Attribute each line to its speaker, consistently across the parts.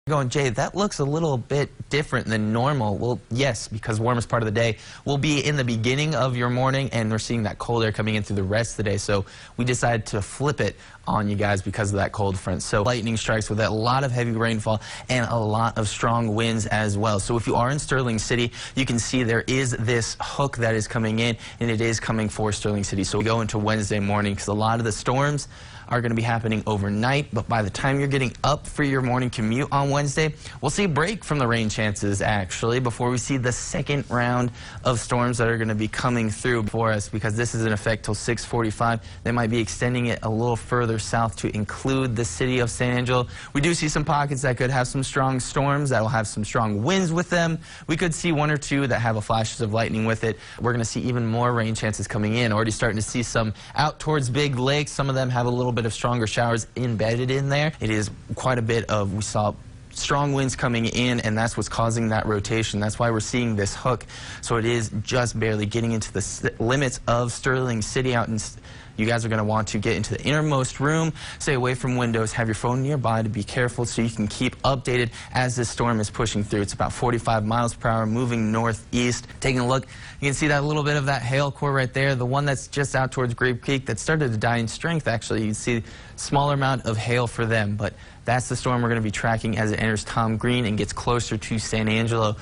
Speaker 1: Going, Jay, that looks a little bit different than normal. Well, yes, because warmest part of the day will be in the beginning of your morning, and we're seeing that cold air coming in through the rest of the day. So we decided to flip it on you guys because of that cold front. So lightning strikes with a lot of heavy rainfall and a lot of strong winds as well. So if you are in Sterling City, you can see there is this hook that is coming in, and it is coming for Sterling City. So we go into Wednesday morning because a lot of the storms are going to be happening overnight, but by the time you're getting up for your morning commute on Wednesday, we'll see a break from the rain chances actually before we see the second round of storms that are going to be coming through for us, because this is in effect till 6:45. They might be extending it a little further south to include the city of San Angelo. We do see some pockets that could have some strong storms that will have some strong winds with them. We could see one or two that have a flashes of lightning with it. We're going to see even more rain chances coming in. Already starting to see some out towards Big Lake. Some of them have a little bit of stronger showers embedded in there. It is quite a bit of, we saw strong winds coming in, and that's what's causing that rotation. That's why we're seeing this hook. So it is just barely getting into the limits of Sterling City out in. You guys are going to want to get into the innermost room, stay away from windows, have your phone nearby to be careful so you can keep updated as this storm is pushing through. It's about 45 miles per hour moving northeast. Taking a look, you can see that little bit of that hail core right there, the one that's just out towards Grape Creek that started to die in strength actually. You can see smaller amount of hail for them, but that's the storm we're going to be tracking as it enters Tom Green and gets closer to San Angelo.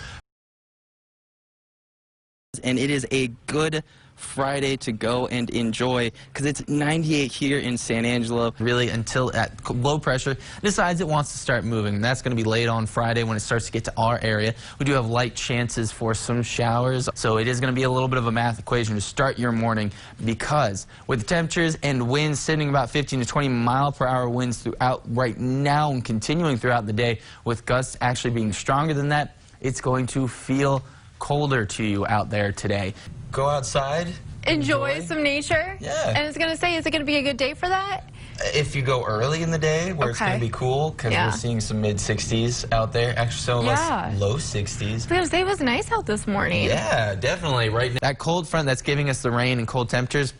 Speaker 1: And it is a good Friday to go and enjoy because it's 98 here in San Angelo, really, until that low pressure decides it wants to start moving. And that's going to be late on Friday when it starts to get to our area. We do have light chances for some showers, so it is going to be a little bit of a math equation to start your morning, because with the temperatures and winds sitting about 15 to 20 mile per hour winds throughout right now and continuing throughout the day, with gusts actually being stronger than that, it's going to feel colder to you out there today. Go outside,
Speaker 2: enjoy some nature.
Speaker 1: Yeah.
Speaker 2: And it's going to say, is it going to be a good day for that?
Speaker 1: If you go early in the day where it's going to be cool, because we're seeing some mid-60s out there. Actually, some of us low 60s.
Speaker 2: I was going to say, it was nice out this morning.
Speaker 1: Yeah, definitely. Right now, that cold front that's giving us the rain and cold temperatures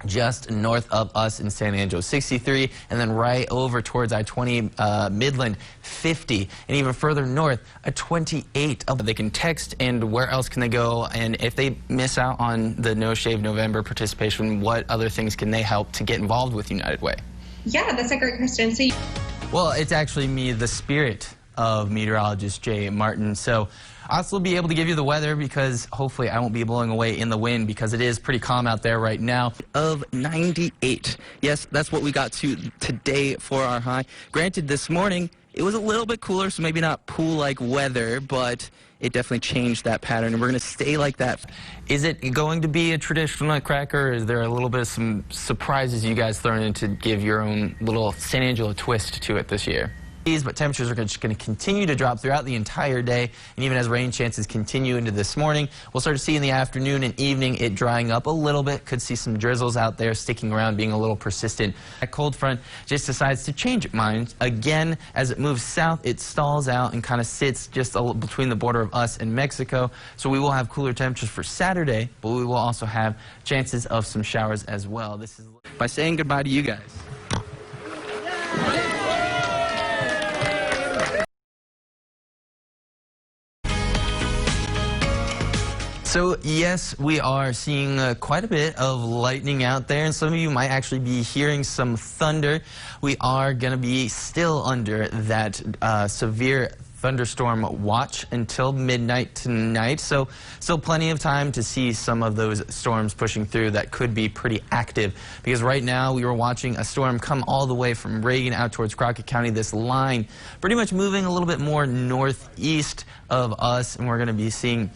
Speaker 1: just north of us in San Angelo, 63, and then right over towards I-20 Midland, 50, and even further north, a 28. They can text, and where else can they go? And if they miss out on the No Shave November participation, what other things can they help to get involved with United Way?
Speaker 3: Yeah, that's a great question. So,
Speaker 1: well, it's actually me, the spirit of Meteorologist Jay Martin. So I'll also be able to give you the weather, because hopefully I won't be blowing away in the wind, because it is pretty calm out there right now. Of 98. Yes, that's what we got to today for our high. Granted, this morning it was a little bit cooler, so maybe not pool-like weather, but it definitely changed that pattern, and we're going to stay like that. Is it going to be a traditional nutcracker, or is there a little bit of some surprises you guys thrown in to give your own little San Angelo twist to it this year? But temperatures are just going to continue to drop throughout the entire day, and even as rain chances continue into this morning, we'll start to see in the afternoon and evening it drying up a little bit. Could see some drizzles out there sticking around, being a little persistent. That cold front just decides to change its mind again as it moves south. It stalls out and kind of sits just between the border of us and Mexico. So we will have cooler temperatures for Saturday, but we will also have chances of some showers as well. This is by saying goodbye to you guys. So yes, we are seeing quite a bit of lightning out there, and some of you might actually be hearing some thunder. We are going to be still under that severe thunderstorm watch until midnight tonight, so still plenty of time to see some of those storms pushing through that could be pretty active, because right now we were watching a storm come all the way from Reagan out towards Crockett County. This line pretty much moving a little bit more northeast of us, and we're going to be seeing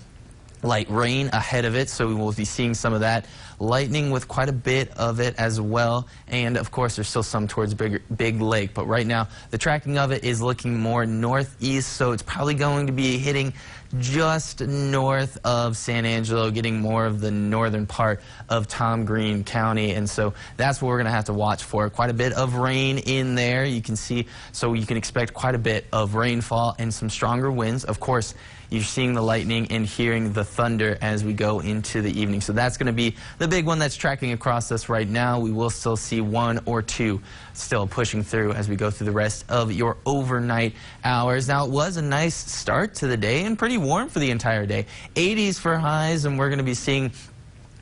Speaker 1: light rain ahead of it, so we will be seeing some of that. Lightning with quite a bit of it as well, and of course there's still some towards Big Lake, but right now the tracking of it is looking more northeast, so it's probably going to be hitting just north of San Angelo, getting more of the northern part of Tom Green County, and so that's what we're going to have to watch for. Quite a bit of rain in there, you can see, so you can expect quite a bit of rainfall and some stronger winds. Of course, you're seeing the lightning and hearing the thunder as we go into the evening, so that's going to be the the big one that's tracking across us right now, we will still see 1 or 2 still pushing through as we go through the rest of your overnight hours. Now, it was a nice start to the day and pretty warm for the entire day. 80s for highs, and we're going to be seeing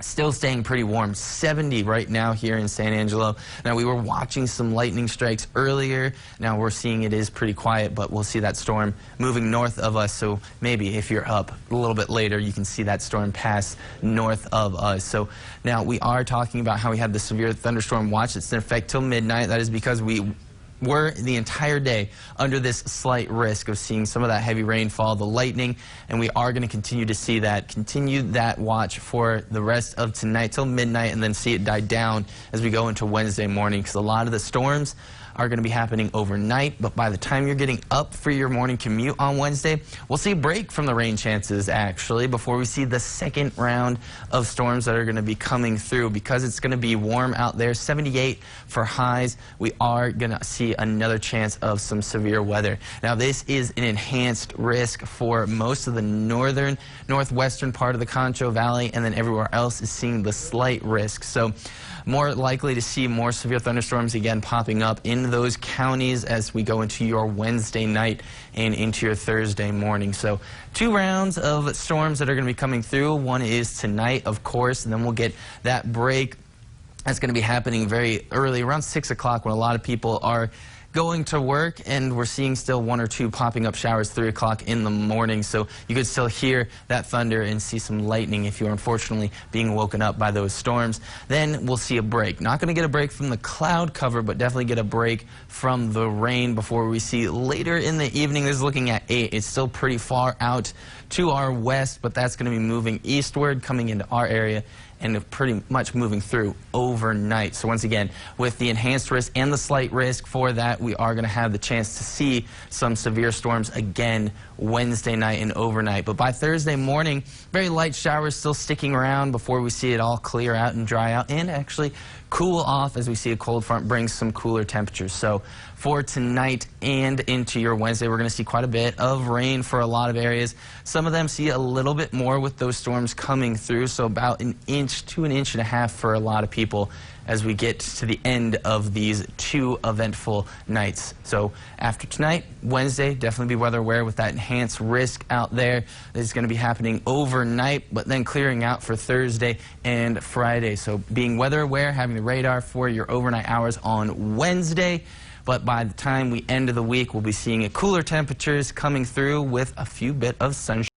Speaker 1: still staying pretty warm, 70 right now here in San Angelo. Now, we were watching some lightning strikes earlier. Now we're seeing it is pretty quiet, but we'll see that storm moving north of us. So maybe if you're up a little bit later, you can see that storm pass north of us. So now we are talking about how we had the severe thunderstorm watch that's in effect till midnight. That is because we were the entire day under this slight risk of seeing some of that heavy rainfall, the lightning, and we are going to continue to see that, continue that watch for the rest of tonight till midnight, and then see it die down as we go into Wednesday morning, because a lot of the storms are going to be happening overnight, but by the time you're getting up for your morning commute on Wednesday, we'll see a break from the rain chances actually before we see the second round of storms that are going to be coming through. Because it's going to be warm out there, 78 for highs, we are going to see another chance of some severe weather. Now, this is an enhanced risk for most of the northwestern part of the Concho Valley, and then everywhere else is seeing the slight risk. So more likely to see more severe thunderstorms again popping up in those counties as we go into your Wednesday night and into your Thursday morning. So 2 rounds of storms that are going to be coming through. One is tonight, of course, and then we'll get that break. That's going to be happening very early, around 6 o'clock, when a lot of people are going to work, and we're seeing still 1 or 2 popping up showers 3 o'clock in the morning. So you could still hear that thunder and see some lightning if you're unfortunately being woken up by those storms. Then we'll see a break. Not going to get a break from the cloud cover, but definitely get a break from the rain before we see later in the evening. This is looking at 8. It's still pretty far out to our west, but that's going to be moving eastward, coming into our area, and pretty much moving through overnight. So once again, with the enhanced risk and the slight risk for that, we are going to have the chance to see some severe storms again Wednesday night and overnight. But by Thursday morning, very light showers still sticking around before we see it all clear out and dry out and actually cool off as we see a cold front bring some cooler temperatures. So for tonight and into your Wednesday, we're going to see quite a bit of rain for a lot of areas. Some of them see a little bit more with those storms coming through, so about 1 inch to 1.5 inches for a lot of people as we get to the end of these 2 eventful nights. So after tonight, Wednesday, definitely be weather aware with that enhanced risk out there. This is going to be happening overnight, but then clearing out for Thursday and Friday. So being weather aware, having the radar for your overnight hours on Wednesday. But by the time we end of the week, we'll be seeing cooler temperatures coming through with a few bit of sunshine.